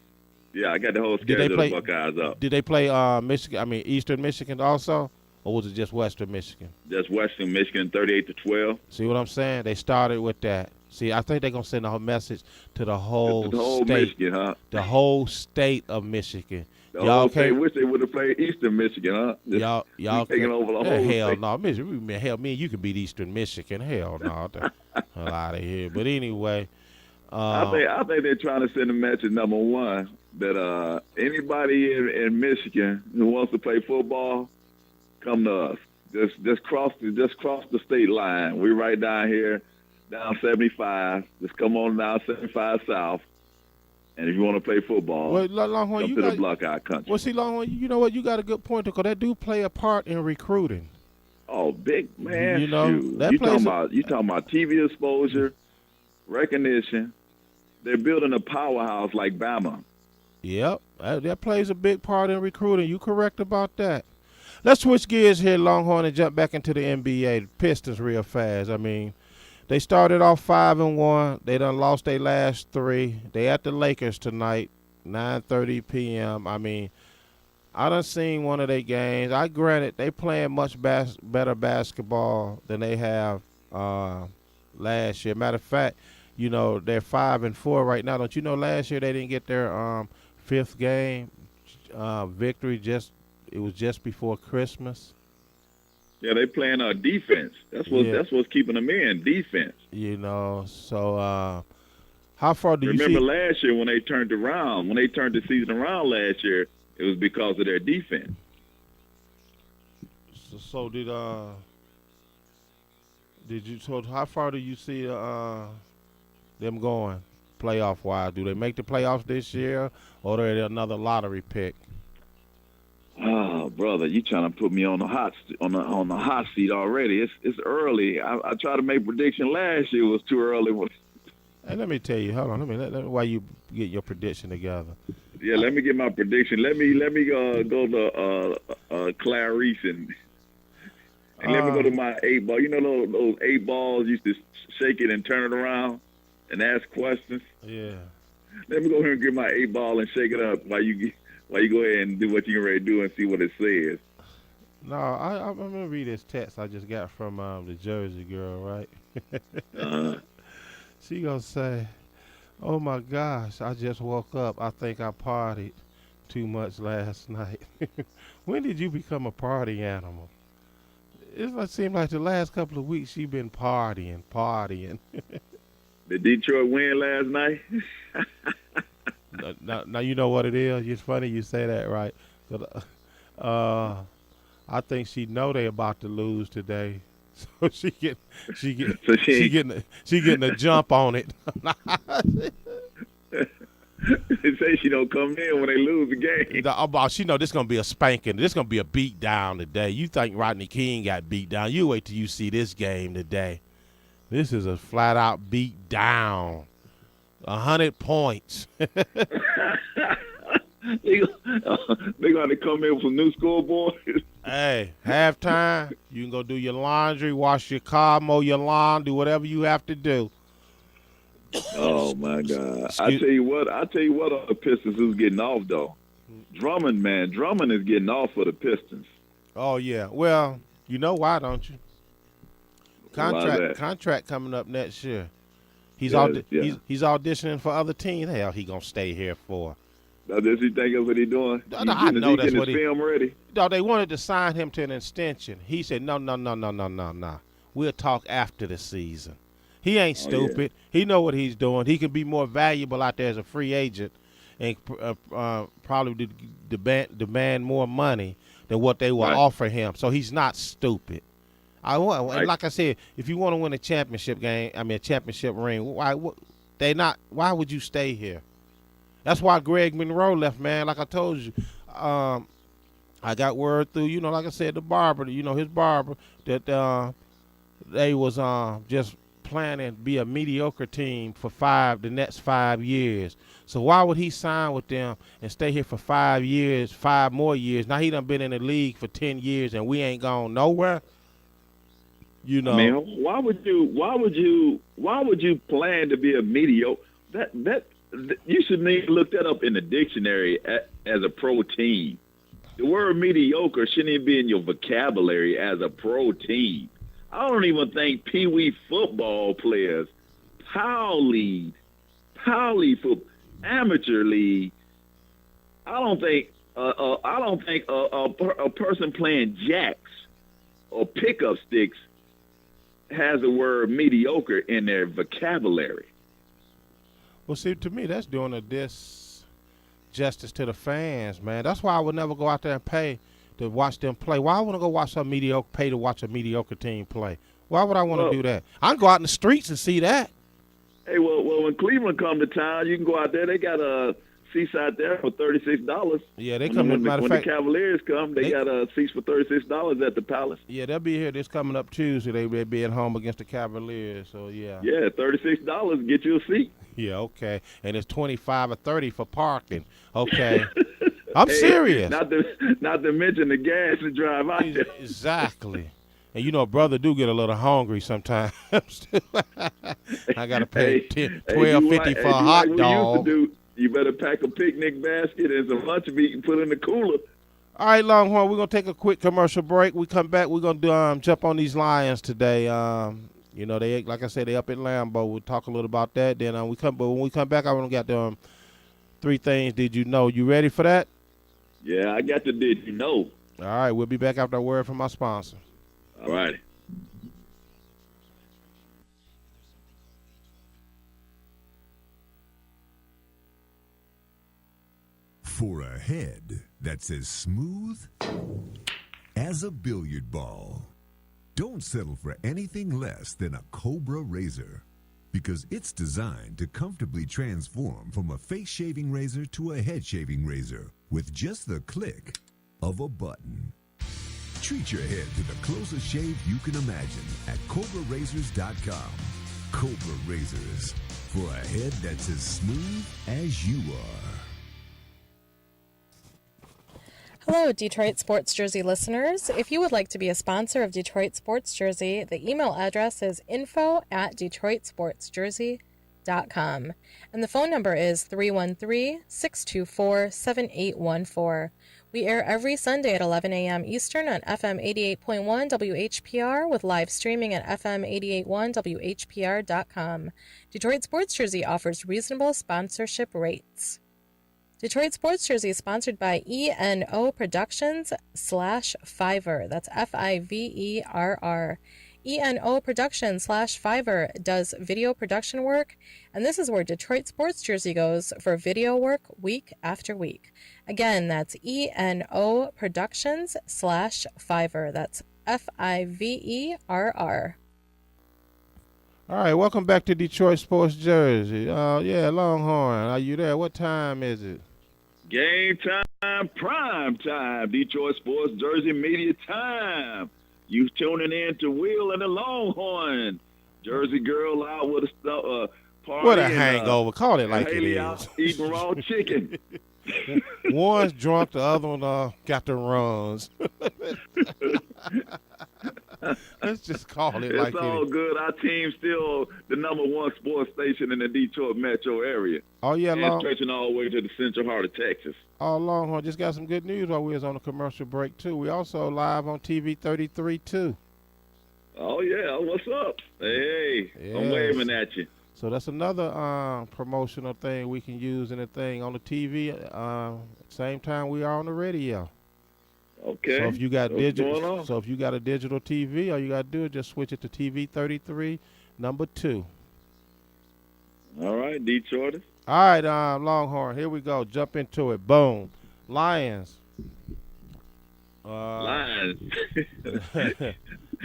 Yeah, I got the whole schedule of the Buckeyes up. Did they play Eastern Michigan also? Or was it just Western Michigan? Just Western Michigan, 38-12. See what I'm saying? They started with that. See, I think they're going to send a message to the whole state. Michigan, huh? The whole state of Michigan. The whole state. Wish they would have played Eastern Michigan, huh? Y'all taking over the whole hell state. no. Me and you can beat Eastern Michigan. Hell no. Hell out of here. But anyway. I think they're trying to send a message, number one, that anybody in Michigan who wants to play football, come to us. Just cross the state line. We're right down here, down 75. Just come on down 75 South. And if you want to play football, Longhorn, come to the Buckeye country. Well, see, Longhorn, you know what? You got a good point because that do play a part in recruiting. Oh, big man! You know, you talking about TV exposure, recognition. They're building a powerhouse like Bama. Yep, that plays a big part in recruiting. You correct about that. Let's switch gears here, Longhorn, and jump back into the NBA. The Pistons real fast. I mean, they started off 5-1. They done lost their last 3. They at the Lakers tonight, 9:30 p.m. I mean, I done seen one of their games. I granted they playing much better basketball than they have last year. Matter of fact, you know, they're 5-4 right now. Don't you know last year they didn't get their 5th game victory? It was just before Christmas. Yeah, they playing defense. That's what's keeping them in, defense. You know, so how far do you remember last year when they turned the season around last year, it was because of their defense. So did you? So how far do you see them going playoff wise? Do they make the playoffs this year, or are they another lottery pick? Oh, brother, you trying to put me on the hot seat already? It's early. I tried to make a prediction last year. It was too early. Hey, let me tell you. Hold on. Let me while you get your prediction together. Yeah, let me get my prediction. Let me go to Clarice and let me go to my 8 ball. You know those 8 balls used to shake it and turn it around and ask questions. Yeah. Let me go here and get my 8 ball and shake it up while you go ahead and do what you're ready to do and see what it says. No, I'm gonna read this text I just got from the Jersey girl, right? She gonna say, "Oh my gosh, I just woke up. I think I partied too much last night." When did you become a party animal? It seems like the last couple of weeks you've been partying. Did Detroit win last night? Now you know what it is. It's funny you say that, right? I think she know they about to lose today, so she get she get So she getting a jump on it. they say she don't come in when they lose the game. She know this gonna be a spanking. This gonna be a beat down today. You think Rodney King got beat down? You wait till you see this game today. This is a flat out beat down. 100 points. They got to come in with some new scoreboards. Hey, halftime, you can go do your laundry, wash your car, mow your lawn, do whatever you have to do. Oh my God! I tell you what, on the Pistons who's getting off though. Drummond, man, Drummond is getting off for the Pistons. Oh yeah, well, you know why, don't you? Contract coming up next year. He's he's auditioning for other teams. Hell, he gonna stay here for. Now, does he think that's what he's doing? I know that's what he. Film ready. No, they wanted to sign him to an extension. He said, no. We'll talk after the season. He ain't stupid. Yeah. He know what he's doing. He can be more valuable out there as a free agent and probably demand more money than what they will offer him. So he's not stupid. Like I said, if you want to win a championship a championship ring, why would you stay here? That's why Greg Monroe left, man. Like I told you, I got word through, like I said, the barber, his barber, that they was just planning to be a mediocre team for the next 5 years. So why would he sign with them and stay here for 5 years, 5 more years? Now he done been in the league for 10 years and we ain't gone nowhere. I mean, why would you plan to be a mediocre? That you should look that up in the dictionary as a pro team. The word mediocre shouldn't even be in your vocabulary as a pro team. I don't even think Pee Wee football players, Power League football, amateur league. I don't think a person playing jacks or pickup sticks has the word mediocre in their vocabulary. Well, see, to me, that's doing a disjustice to the fans, man. That's why I would never go out there and pay to watch them play. Why would I go pay to watch a mediocre team play? Why would I want to do that? I can go out in the streets and see that. Hey, well, when Cleveland come to town, you can go out there. They got a seats out there for $36. Yeah, they come. When the Cavaliers come, they got seats for $36 at the Palace. Yeah, they'll be here this coming up Tuesday. They'll be at home against the Cavaliers. So yeah. Yeah, $36 get you a seat. Yeah, okay, and it's 25 or 30 for parking. Okay, I'm serious. Not to mention the gas to drive out there. Exactly. And brother do get a little hungry sometimes. I gotta pay $12.50 for a hot dog. You better pack a picnic basket and some lunch meat and put in the cooler. All right, Longhorn, we're going to take a quick commercial break. We come back, we're going to jump on these Lions today. They, like I said, they up at Lambeau. We'll talk a little about that. Then when we come back, I want to get them 3 things did you know. You ready for that? Yeah, I got the did you know. All right, we'll be back after a word from our sponsor. All right. For a head that's as smooth as a billiard ball, don't settle for anything less than a Cobra razor, because it's designed to comfortably transform from a face shaving razor to a head shaving razor with just the click of a button. Treat your head to the closest shave you can imagine at CobraRazors.com. Cobra Razors, for a head that's as smooth as you are. Hello, Detroit Sports Jersey listeners. If you would like to be a sponsor of Detroit Sports Jersey, the email address is info@DetroitSportsJersey.com. And the phone number is 313-624-7814. We air every Sunday at 11 a.m. Eastern on FM 88.1 WHPR with live streaming at FM 88.1 WHPR.com. Detroit Sports Jersey offers reasonable sponsorship rates. Detroit Sports Jersey is sponsored by ENO Productions /Fiverr. That's Fiverr. ENO Production/Fiverr does video production work, and this is where Detroit Sports Jersey goes for video work week after week. Again, that's ENO Productions/Fiverr. That's FIVERR. All right, welcome back to Detroit Sports Jersey. Yeah, Longhorn, are you there? What time is it? Game time, prime time, Detroit Sports Jersey Media time. You tuning in to Will and the Longhorn. Jersey girl out with a party. What a and, hangover. Call it like it Haley is. out eating raw chicken. One's drunk, the other one got the runs. Let's just call it like It's it all is. good. Our team's still the #1 sports station in the Detroit metro area. Oh, yeah, And stretching all the way to the central heart of Texas. Oh, Longhorn, just got some good news while we was on a commercial break, too. We also live on TV 33, too. Oh, yeah. What's up? Hey, I'm Yes. waving at you. So that's another promotional thing we can use in the thing on the TV. Same time we are on the radio. Okay. So if you got What's going digital, on? so if you got a digital TV, all you gotta do is just switch it to TV 33, number 2. All right, Detroit. All right, Longhorn, here we go. Jump into it. Boom. Lions. Lions.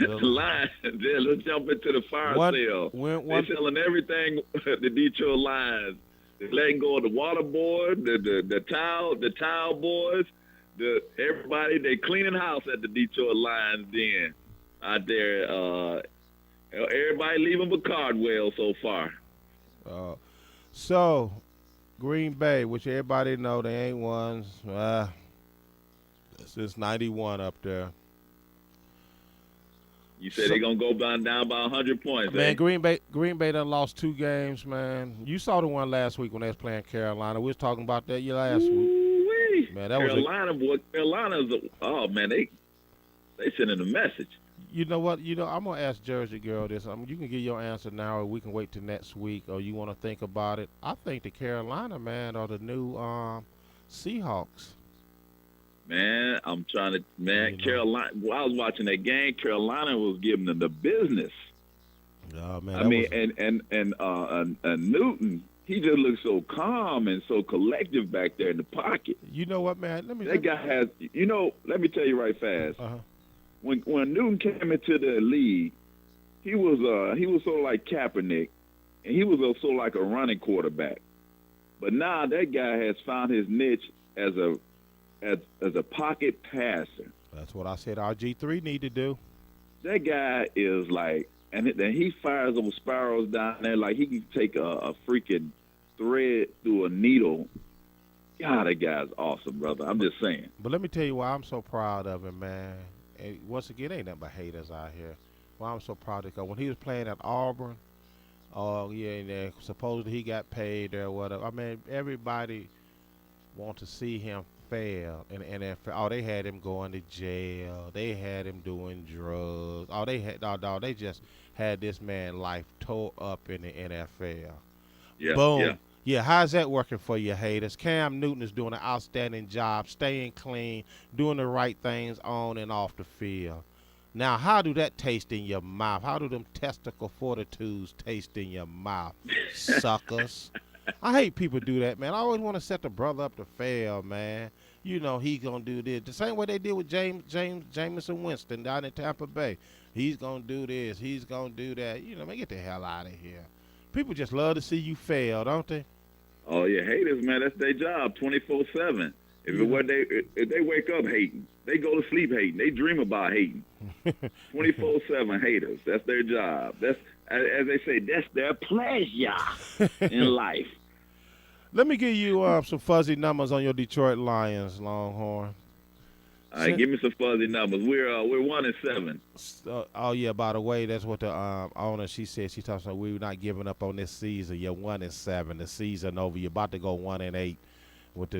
Lions. Yeah, let's jump into the fire sale. They're selling everything. The Detroit Lions. They're letting go of the water board, the towel boys, everybody. They cleaning house at the Detroit Lions den out there. Everybody leaving but Cardwell so far. So, Green Bay, which everybody know they ain't won since '91 up there. You said they're gonna go down by 100 points. Man, eh? Green Bay done lost 2 games, man. You saw the one last week when they was playing Carolina. We was talking about that last week. Ooh-wee. Man, that Carolina's oh man, they sending a message. You know what? I'm gonna ask Jersey Girl this. You can give your answer now, or we can wait till next week, or you want to think about it. I think the Carolina, man, are the new Seahawks. Man, I'm trying to. Man, You know. Carolina. While I was watching that game, Carolina was giving them the business. Oh man, I mean, and Newton, he just looks so calm and so collective back there in the pocket. you know what, man? That guy has. Let me tell you right fast. Uh-huh. When Newton came into the league, he was sort of like Kaepernick, and he was also like a running quarterback. But now that guy has found his niche as a pocket passer. That's what I said RG3 need to do. That guy is like, and then he fires those spirals down there like he can take a freaking thread through a needle. God, that guy's awesome, brother. I'm just saying. But let me tell you why I'm so proud of him, man. And once again, ain't nothing but haters out here. Why I'm so proud of him, when he was playing at Auburn, and supposedly he got paid or whatever. I mean, everybody want to see him fail in the NFL. Oh, they had him going to jail. They had him doing drugs. Oh, they just had this man life tore up in the NFL. Yeah. Boom. Yeah. Yeah, how's that working for you haters? Cam Newton is doing an outstanding job, staying clean, doing the right things on and off the field. Now, how do that taste in your mouth? How do them testicle fortitudes taste in your mouth, suckers? I hate people do that, man. I always want to set the brother up to fail, man. You know he gonna do this the same way they did with Jameson Winston down in Tampa Bay. He's gonna do this. He's gonna do that. Man, get the hell out of here. People just love to see you fail, don't they? Oh yeah, haters, man. That's their job, 24/7. If they wake up hating, they go to sleep hating, they dream about hating. 24/7 haters. That's their job. That's, as they say, that's their pleasure in life. Let me give you some fuzzy numbers on your Detroit Lions, Longhorn. All right, give me some fuzzy numbers. We're 1-7. Oh yeah, by the way, that's what the owner, she said. She talks about we're not giving up on this season. You're 1-7. The season over. You're about to go 1-8 with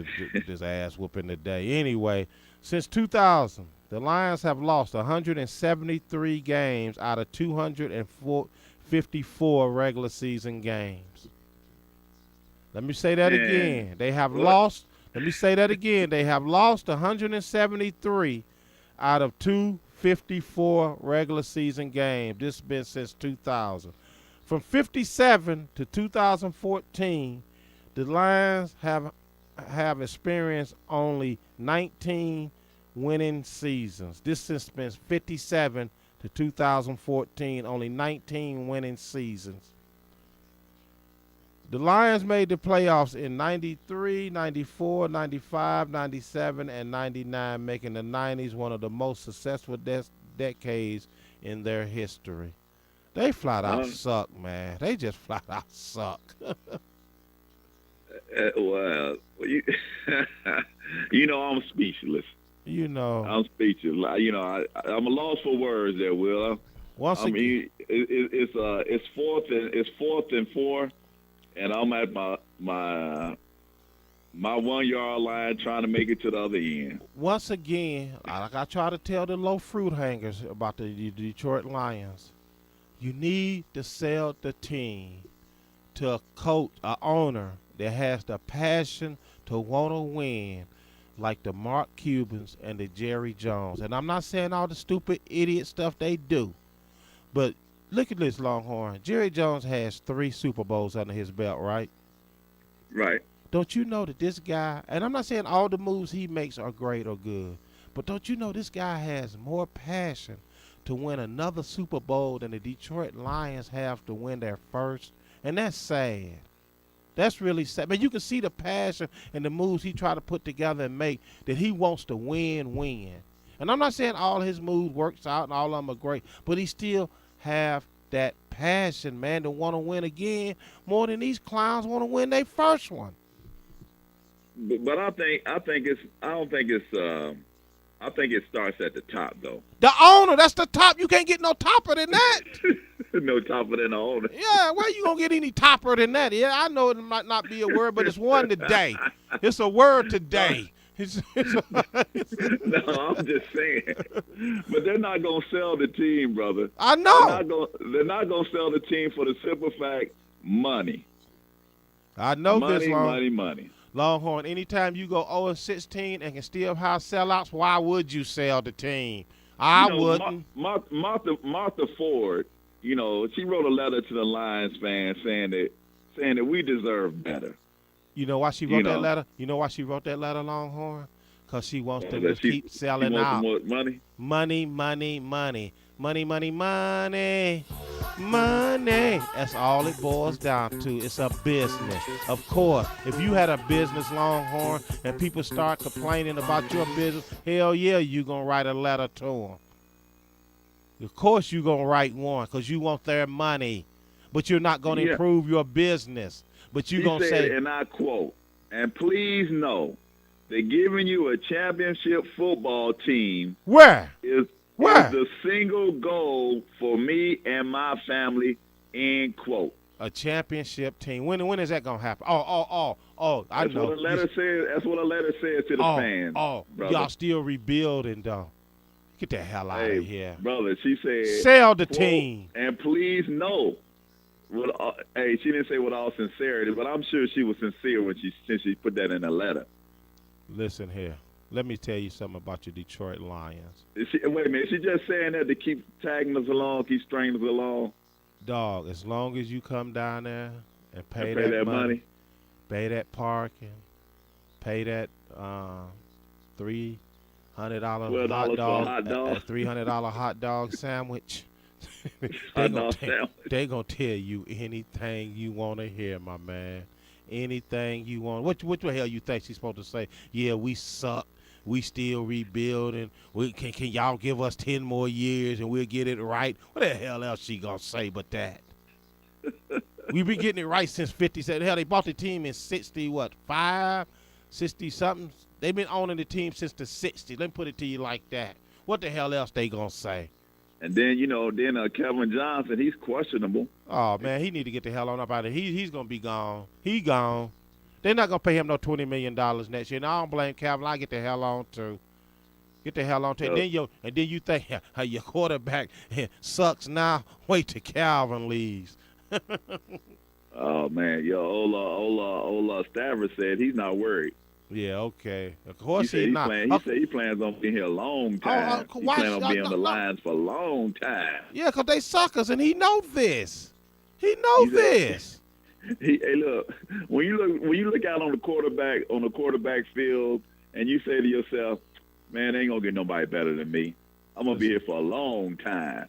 this ass whooping today. Anyway, since 2000, the Lions have lost 173 games out of 254 regular season games. Let me say that again. They have lost. Let me say that again. They have lost 173 out of 54 regular season games. This has been since 2000. From 57 to 2014, the Lions have experienced only 19 winning seasons. This has been 57 to 2014, only 19 winning seasons. The Lions made the playoffs in 93, 94, 95, 97, and 99, making the 90s one of the most successful decades in their history. They flat out suck, man. They just flat out suck. Well, you, you know, I'm speechless. You know, I'm speechless. You know, I'm a loss for words there, Will. once again, It's fourth and 4, and I'm at my 1 yard line trying to make it to the other end. once again, like I try to tell the low fruit hangers about the Detroit Lions, you need to sell the team to a coach, a owner that has the passion to want to win, like the Mark Cubans and the Jerry Jones. And I'm not saying all the stupid idiot stuff they do, but look at this, Longhorn. Jerry Jones has 3 Super Bowls under his belt, right? Right. Don't you know that this guy, and I'm not saying all the moves he makes are great or good, but don't you know this guy has more passion to win another Super Bowl than the Detroit Lions have to win their first? And that's sad. That's really sad. But you can see the passion and the moves he tried to put together and make, that he wants to win. And I'm not saying all his moves works out and all of them are great, but he still have that passion, man, to want to win again more than these clowns want to win their first one. But I think it starts at the top, though. The owner, that's the top. You can't get no topper than that. No tougher than the owner. Yeah, where you gonna get any topper than that? Yeah, I know it might not be a word, but it's one today. It's a word today. No, I'm just saying. But they're not gonna sell the team, brother. I know. They're not gonna sell the team for the simple fact, money. I know this, Money. Longhorn. Anytime you go 0-16 and can still have sellouts, why would you sell the team? I wouldn't. Martha Ford, you know, she wrote a letter to the Lions fans saying that we deserve better. You know why she wrote that letter? You know why she wrote that letter, Longhorn? Because she wants them to keep selling out. More money. Money. That's all it boils down to. It's a business. Of course, if you had a business, Longhorn, and people start complaining about your business, hell yeah, you going to write a letter to them. Of course you going to write one because you want their money. But you're not going to improve your business. But you're going to say, and I quote, "And please know that giving you a championship football team is the single goal for me and my family," end quote. A championship team. When is that going to happen? I That's know. What a letter says. That's what a letter says to the fans. Brother. Y'all still rebuilding, though. Get the hell out of here. Brother, she said, sell the team. And please know. Hey, she didn't say with all sincerity, but I'm sure she was sincere since she put that in a letter. Listen here. Let me tell you something about your Detroit Lions. Wait a minute. She just saying that to keep tagging us along, keep stringing us along? Dog, as long as you come down there and pay that money, pay that parking, pay that $300 hot dog, $300 hot dog sandwich, they gonna tell you anything you want to hear, my man. Anything you want. What the hell you think she's supposed to say? Yeah, we suck. We still rebuilding. Can y'all give us 10 more years and we'll get it right? What the hell else she gonna say but that? We've been getting it right since 57. Hell, they bought the team in 60 something. They've been owning the team since the 60s. Let me put it to you like that. What the hell else they gonna say? And then, Kevin Johnson, he's questionable. Oh, man, he need to get the hell on up out of here. He's going to be gone. He gone. They're not going to pay him no $20 million next year. And I don't blame Calvin. I get the hell on, too. Get the hell on, too. And then you think your quarterback sucks now. Wait till Calvin leaves. Oh, man. Ola Stavros said he's not worried. Yeah, okay. Of He course said he he not. plan. He said he plans on being here a long time. He Why? plans on being on the No. lines for a long time. Yeah, 'cause they suckers, and he know this. He know He said, this. hey, look, when you look out on the quarterback field, and you say to yourself, man, ain't gonna get nobody better than me. I'm gonna be here for a long time.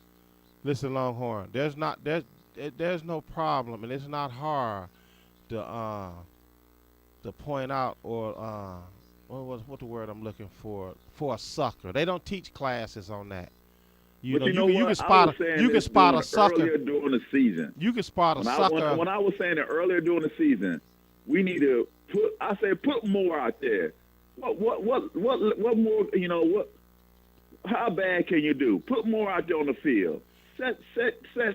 Listen, Longhorn. There's no problem, and it's not hard to point out or what the word I'm looking for a sucker. They don't teach classes on that. You But know, you know you what? can spot a sucker. Earlier during the season. You can spot a When sucker. when I was saying it earlier during the season, we need to put more out there. What more? You know what? How bad can you do? Put more out there on the field. Set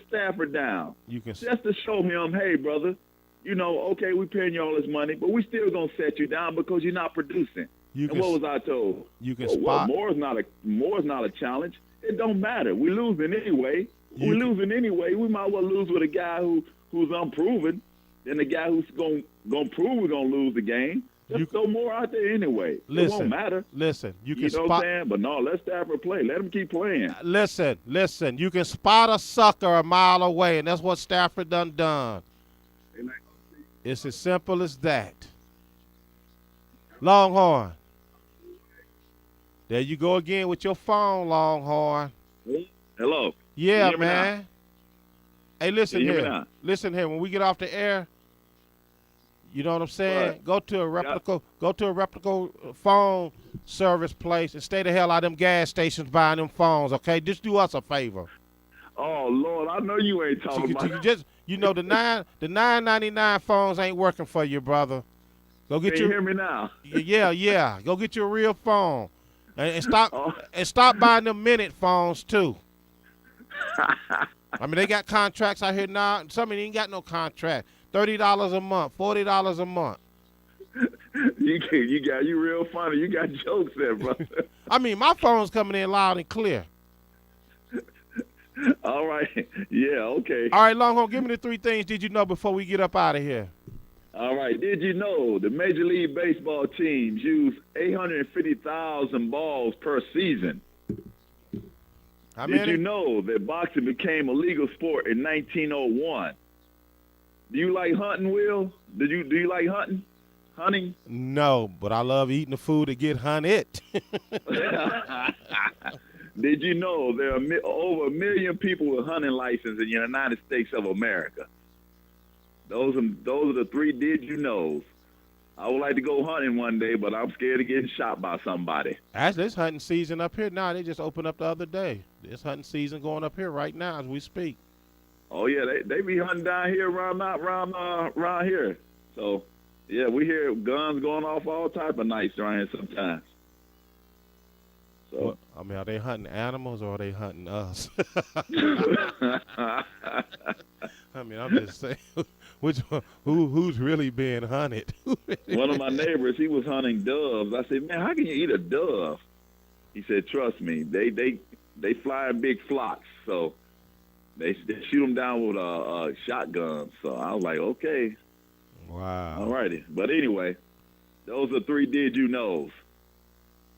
Stafford down. You can Just to show him, hey, brother, you know, okay, we paying you all this money, but we still gonna set you down because you're not producing. You and what was I told? You can well, spot. More is not a challenge. It don't matter. We losing anyway. We might as well lose with a guy who's unproven than the guy who's gonna prove we're gonna lose the game. Just throw more out there anyway. It won't matter. Listen, you can know spot. What I'm saying? But no, let Stafford play. Let him keep playing. Listen. You can spot a sucker a mile away, and that's what Stafford done. It's as simple as that. Longhorn. There you go again with your phone, Longhorn. Hello. Yeah, man. Hey, listen here. Listen here. When we get off the air, you know what I'm saying? Right. Go to a reputable phone service place and stay the hell out of them gas stations buying them phones, okay? Just do us a favor. Oh Lord, I know you ain't talking about. The $9.99 phones ain't working for you, brother. Go get Can you hear me now? Yeah. Go get you a real phone, and stop buying them minute phones too. I mean, they got contracts out here now. Some of them ain't got no contract. $30 a month, $40 a month. You real funny. You got jokes there, brother. I mean, my phone's coming in loud and clear. All right. Yeah, okay. All right, Longhorn, give me the 3 things did you know before we get up out of here. All right. Did you know the Major League Baseball teams use 850,000 balls per season? How many? Did you know that boxing became a legal sport in 1901? Do you like hunting, Will? Do you like hunting? Hunting? No, but I love eating the food to get hunted. Did you know there are over 1 million people with hunting licenses in the United States of America? Those are the 3 did you knows. I would like to go hunting one day, but I'm scared of getting shot by somebody. Actually, it's hunting season up here now. They just opened up the other day. It's hunting season going up here right now as we speak. Oh yeah, they be hunting down here around here. So yeah, we hear guns going off all type of nights around here sometimes. So well, I mean, are they hunting animals or are they hunting us? I mean, I'm just saying, who's really being hunted? One of my neighbors, he was hunting doves. I said, man, how can you eat a dove? He said, trust me, they fly in big flocks, so they shoot them down with a shotgun. So I was like, okay. Wow. All righty. But anyway, those are 3 did you knows.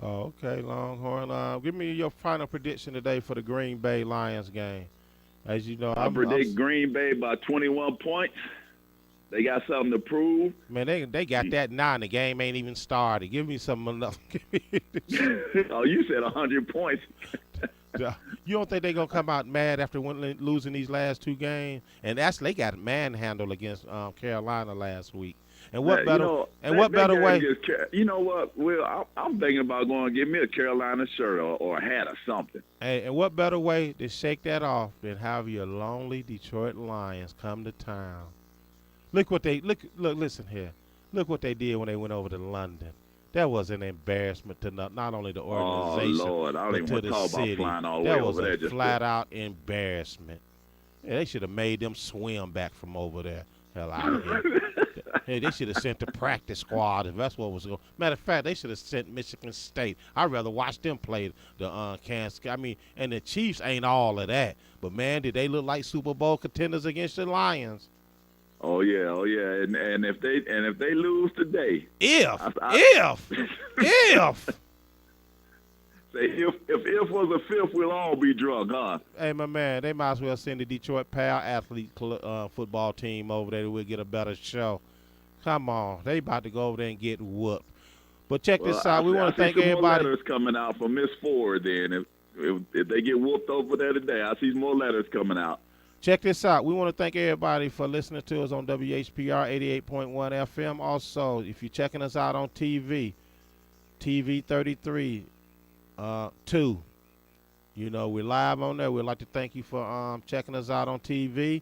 Oh, okay, Longhorn. Give me your final prediction today for the Green Bay Lions game. As you know, I predict Green Bay by 21 points. They got something to prove. Man, they got that now, and the game ain't even started. Give me some enough. Oh, you said 100 points. You don't think they're going to come out mad after losing these last 2 games? And they got manhandled against Carolina last week. And what better way? You know what, Will? I'm thinking about going to get me a Carolina shirt or a hat or something. Hey, and what better way to shake that off than have your lonely Detroit Lions come to town? Listen here. Look what they did when they went over to London. That was an embarrassment to not only the organization, Lord, I don't but to the city. That was a flat-out embarrassment. Yeah, they should have made them swim back from over there. Hell out of here. Hey, they should have sent the practice squad if that's what was going. Matter of fact, they should have sent Michigan State. I'd rather watch them play the Kansas. I mean, and the Chiefs ain't all of that. But man, did they look like Super Bowl contenders against the Lions? Oh yeah, and if they lose today, If say if was a fifth, we'll all be drunk, huh? hey my man, they might as well send the Detroit Power Athlete football team over there. We'll get a better show. Come on, they about to go over there and get whooped. But check this out. We want to thank some more everybody. letters coming out from Miss Ford. Then if they get whooped over there today, I see more letters coming out. Check this out. We want to thank everybody for listening to us on WHPR 88.1 FM. Also, if you're checking us out on TV 33 2. You know, we're live on there. We'd like to thank you for checking us out on TV.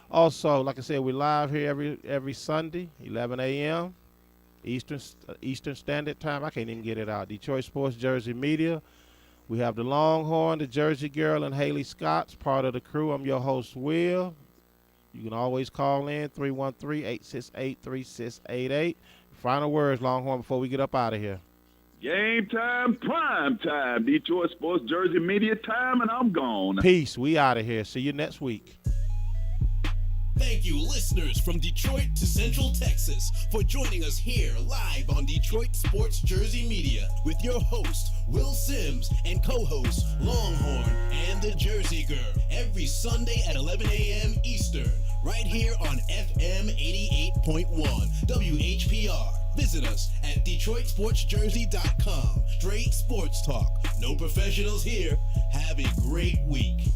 Also, like I said, we're live here every Sunday, 11 a.m. Eastern Standard Time. I can't even get it out. Detroit Sports Jersey Media. We have the Longhorn, the Jersey Girl, and Haley Scott's part of the crew. I'm your host, Will. You can always call in, 313-868-3688. Final words, Longhorn, before we get up out of here. Game time, prime time. Detroit Sports Jersey Media time, and I'm gone. Peace. We out of here. See you next week. Thank you, listeners from Detroit to Central Texas, for joining us here live on Detroit Sports Jersey Media with your host, Will Sims, and co-host, Longhorn and the Jersey Girl, every Sunday at 11 a.m. Eastern, right here on FM 88.1 WHPR. Visit us at DetroitSportsJersey.com. Straight sports talk. No professionals here. Have a great week.